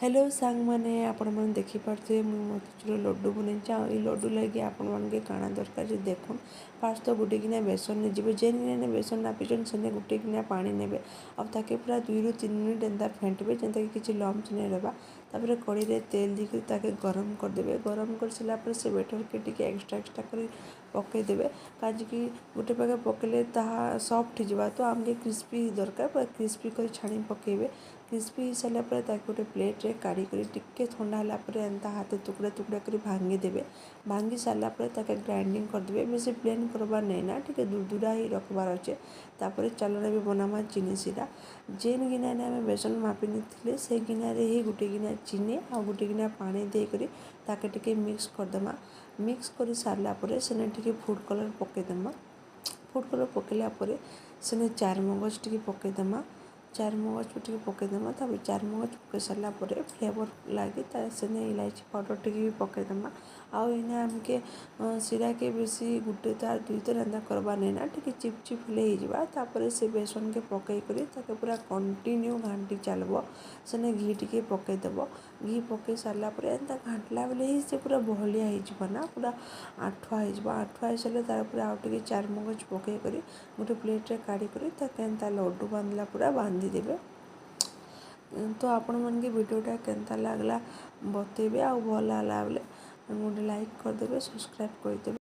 Hello सांग मैंने आपण मैंने देखिपे मुझे मोतीचूर लड्डू बनई लड्डू लगे आपण मैंने काଣା दरकार देखुन फास्ट तो गोटे गिना बेसन नहीं जेन गिना बेसन नापिछन से गोटे गिना पानी ने आके पूरा 2 ରୁ 3 मिनट एंता फेंटे जेनता कि किसी लम्स नहीं रहा तापर कड़ी में तेल देकर गरम करदे गरम कर सारापर से बेटर के टी एक्सट्रा कर पकईदे काजि गोटे पाखे पकड़े सफ्ट हो तो आमके क्रिस्पी दरकार पूरा क्रिस्पी कर छाणी पकईबे क्रिस्पी हो सारापर गोटे प्लेट रे काढ़ी टिके ठंडा है एंता हाथ टुकड़ा टुकड़ा कर भांगीदेवे भांगी सारापर ग्राइंडिंग करदे बेस प्लेन करवार नहीं ना टी दुरदुरा ही रखबार अच्छे तापर चालन भी बनामा चीनी सीरा जेन गिना आम बेसन मापी नहीं से गिना ही गोटे गिना चीनी आ गोटे गिना पानी देकर ताके टिके मिक्स करदमा मिक्स कर सारापर से टिके फूड कलर पकईदमा फूड कलर पकईला से चारमगज टी पकईदमा चारमगज टी पकईदमा तब चारमगज पकई सारापर फ्लेवर लगे से इलायची पाउडर टी भी पकईदमा आउ इना आमके सीरा के बेसी गुटे तार 2 थर एंता करवा नहीं ना टी चिपचिप हेल्ला से बेसन के पकईकर पूरा कंटिन्यू घाटी चलो से घी टी पकईदेव घी पकई सारापर एंता घाटला बेले ही से पूरा बहलिया होना पूरा आठुआ हो सारे तार आउ टे चारमगज पकईकर गोटे प्लेट रे काढ़ी कर लड्डू बांधला पूरा बांधीदेवे तो आपण मन के वीडियोटा केनता लागला बतेबे आ भल लागला बेले गोटे लाइक करदेवे सब्सक्राइब करदेवे।